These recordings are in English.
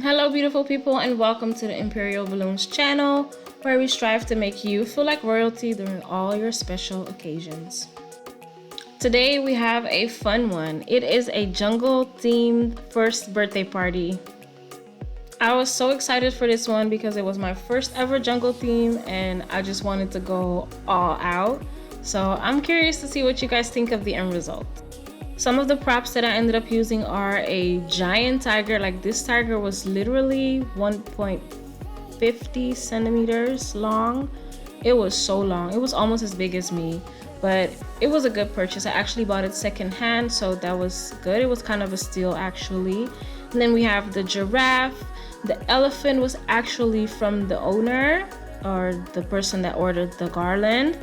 Hello beautiful people, and welcome to the Imperial Balloons channel, where we strive to make you feel like royalty during all your special occasions. Today we have a fun one. It is a jungle themed first birthday party. I was so excited for this one because it was my first ever jungle theme and I just wanted to go all out. So I'm curious to see what you guys think of the end result. Some of the props that I ended up using are a giant tiger. Like, this tiger was literally 1.50 centimeters long. It was so long. It was almost as big as me, but it was a good purchase. I actually bought it secondhand, so that was good. It was kind of a steal actually. And then we have the giraffe. The elephant was actually from the owner or the person that ordered the garland.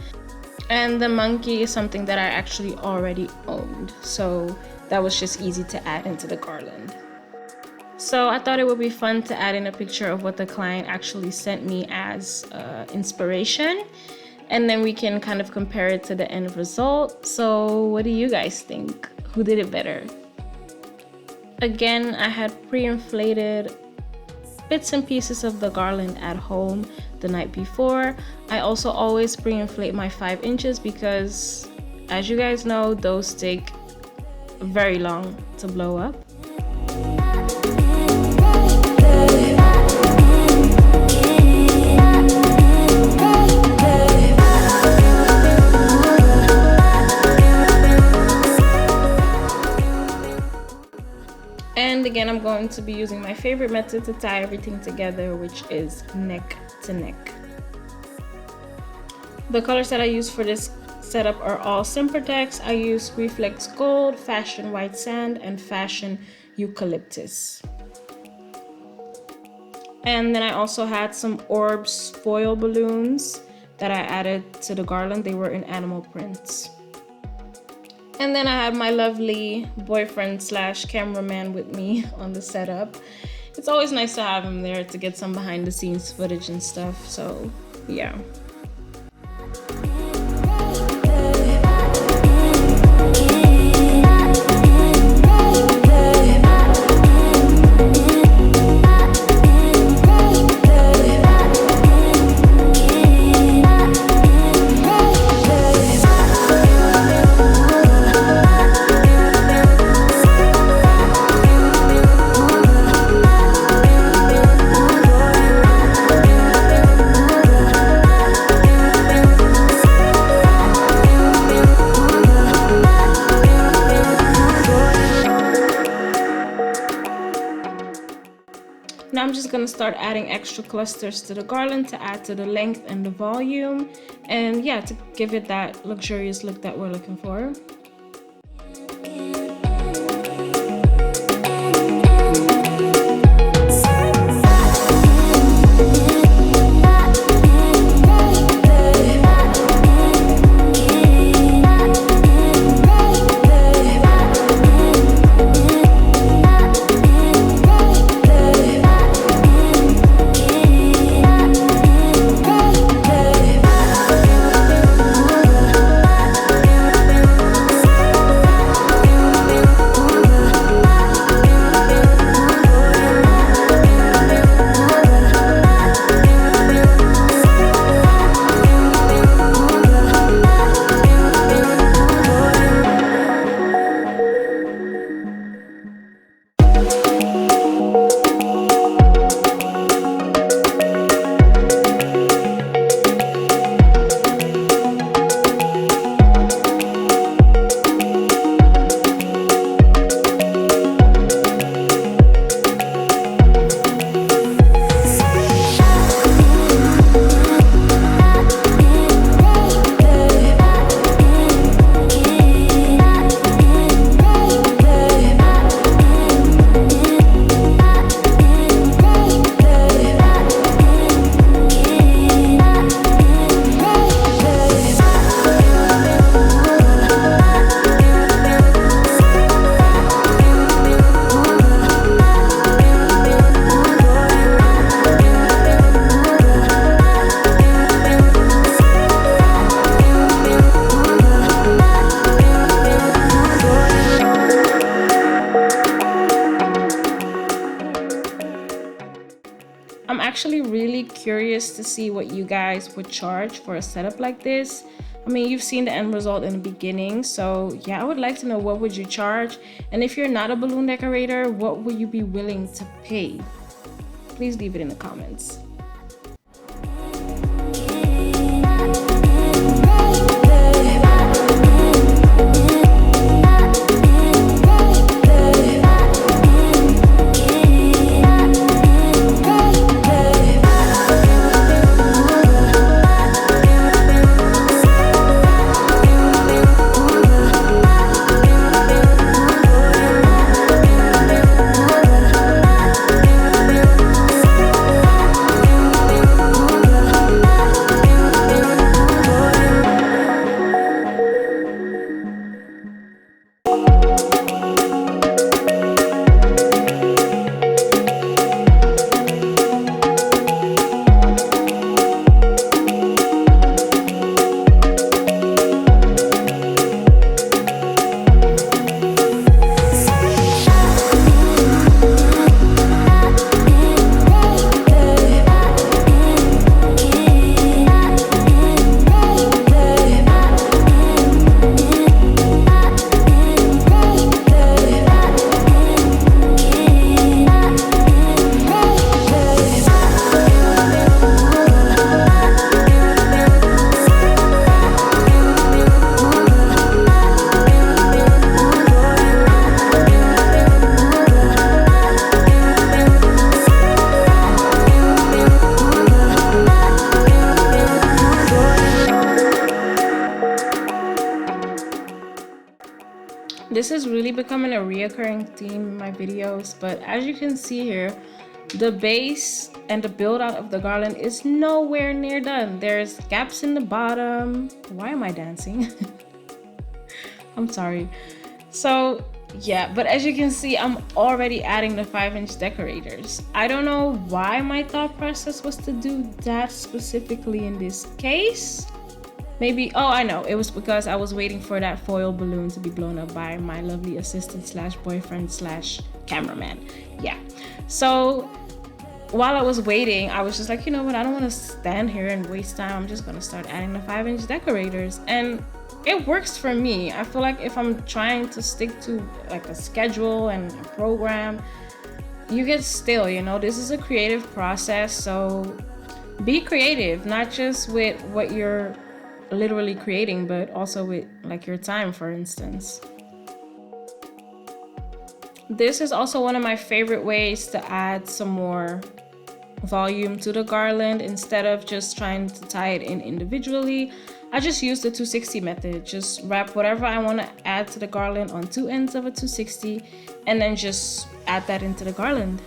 And the monkey is something that I actually already owned, so that was just easy to add into the garland. So I thought it would be fun to add in a picture of what the client actually sent me as inspiration, and then we can kind of compare it to the end result. So what do you guys think? Who did it better? Again, I had pre-inflated bits and pieces of the garland at home the night before. I also always pre-inflate my 5 inches because, as you guys know, those take very long to blow up. And again, I'm going to be using my favorite method to tie everything together, which is neck to neck. The colors that I use for this setup are all Sempertex. I use Reflex Gold, Fashion White Sand, and Fashion Eucalyptus. And then I also had some orbz foil balloons that I added to the garland. They were in animal prints. And then I had my lovely boyfriend slash cameraman with me on the setup. It's always nice to have him there to get some behind the scenes footage and stuff, so yeah. Now I'm just gonna start adding extra clusters to the garland to add to the length and the volume, and yeah, to give it that luxurious look that we're looking for. I'm actually really curious to see what you guys would charge for a setup like this. I mean, you've seen the end result in the beginning, so yeah, I would like to know what would you charge, and if you're not a balloon decorator, what would you be willing to pay? Please leave it in the comments. This is really becoming a reoccurring theme in my videos, but as you can see here, the base and the build out of the garland is nowhere near done. There's gaps in the bottom. Why am I dancing? I'm sorry. So yeah, but as you can see, I'm already adding the 5-inch decorators. I don't know why my thought process was to do that specifically in this case. Maybe, oh, I know, it was because I was waiting for that foil balloon to be blown up by my lovely assistant slash boyfriend slash cameraman. Yeah, so while I was waiting, I was just like, you know what, I don't want to stand here and waste time. I'm just gonna start adding the 5-inch decorators, and it works for me. I feel like if I'm trying to stick to like a schedule and a program, you get stale, you know. This is a creative process, so be creative, not just with what you're literally creating, but also with like your time, for instance. This is also one of my favorite ways to add some more volume to the garland. Instead of just trying to tie it in individually, I just use the 260 method. Just wrap whatever I want to add to the garland on two ends of a 260 and then just add that into the garland.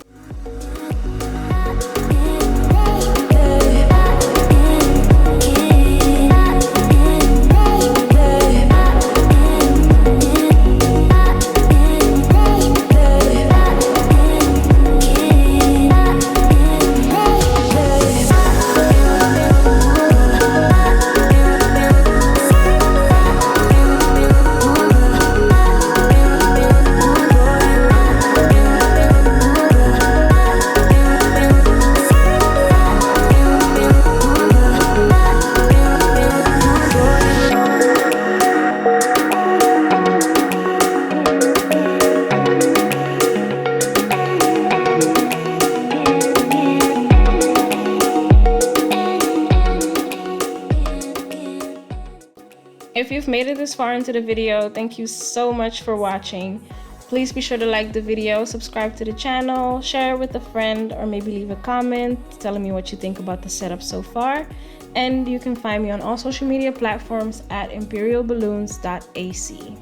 If you've made it this far into the video, thank you so much for watching. Please be sure to like the video, subscribe to the channel, share it with a friend, or maybe leave a comment telling me what you think about the setup so far. And you can find me on all social media platforms at imperialballoons.ac.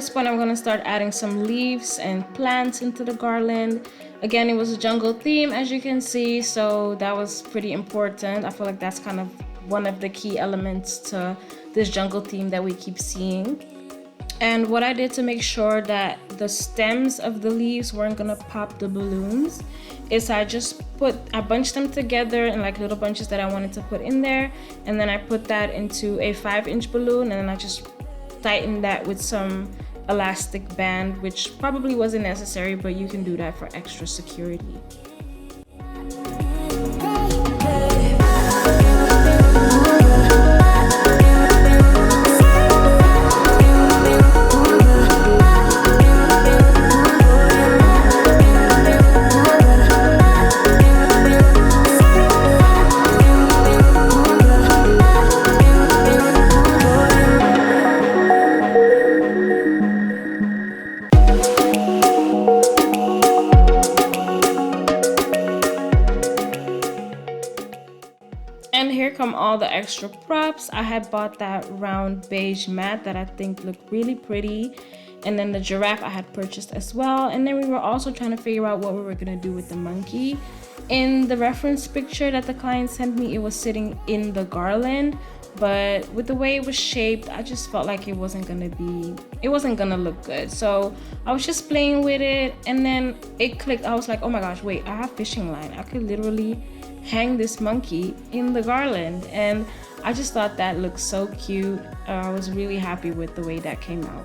this point, I'm gonna start adding some leaves and plants into the garland. Again, it was a jungle theme, as you can see, so that was pretty important. I feel like that's kind of one of the key elements to this jungle theme that we keep seeing. And what I did to make sure that the stems of the leaves weren't gonna pop the balloons is I bunched them together in like little bunches that I wanted to put in there, and then I put that into a 5-inch balloon, and then I just tightened that with some elastic band, which probably wasn't necessary, but you can do that for extra security. And here come all the extra props. I had bought that round beige mat that I think looked really pretty. And then the giraffe I had purchased as well. And then we were also trying to figure out what we were gonna do with the monkey. In the reference picture that the client sent me, it was sitting in the garland. But with the way it was shaped, I just felt like it wasn't gonna look good. So I was just playing with it, and then it clicked. I was like, oh my gosh, wait, I have fishing line. I could literally hang this monkey in the garland, and I just thought that looked so cute. I was really happy with the way that came out.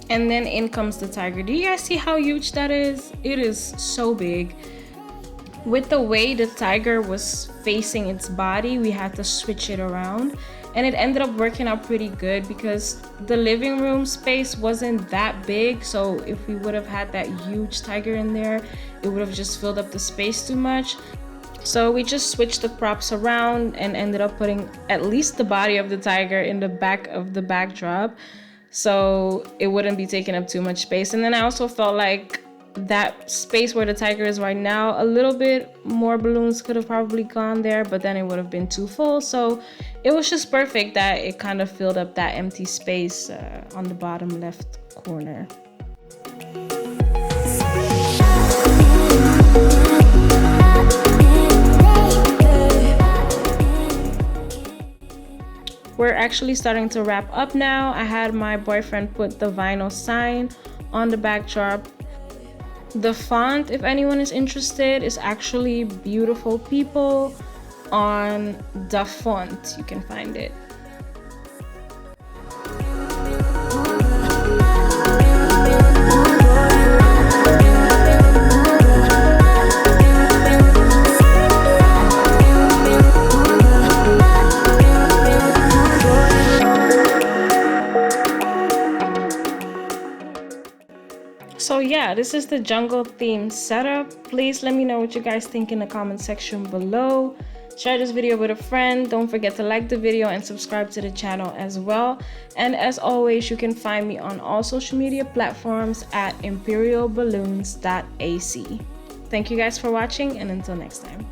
And then in comes the tiger. Do you guys see how huge that is? It is so big. With the way the tiger was facing its body, we had to switch it around, and it ended up working out pretty good because the living room space wasn't that big. So if we would have had that huge tiger in there, it would have just filled up the space too much. So we just switched the props around and ended up putting at least the body of the tiger in the back of the backdrop, so it wouldn't be taking up too much space. And then I also felt like that space where the tiger is right now, a little bit more balloons could have probably gone there, but then it would have been too full. So it was just perfect that it kind of filled up that empty space on the bottom left corner. We're actually starting to wrap up now. I had my boyfriend put the vinyl sign on the backdrop. The font, if anyone is interested, is actually Beautiful People on the font. You can find it. So yeah, this is the jungle theme setup. Please let me know what you guys think in the comment section below. Share this video with a friend. Don't forget to like the video and subscribe to the channel as well. And as always, you can find me on all social media platforms at imperialballoons.ac. Thank you guys for watching, and until next time.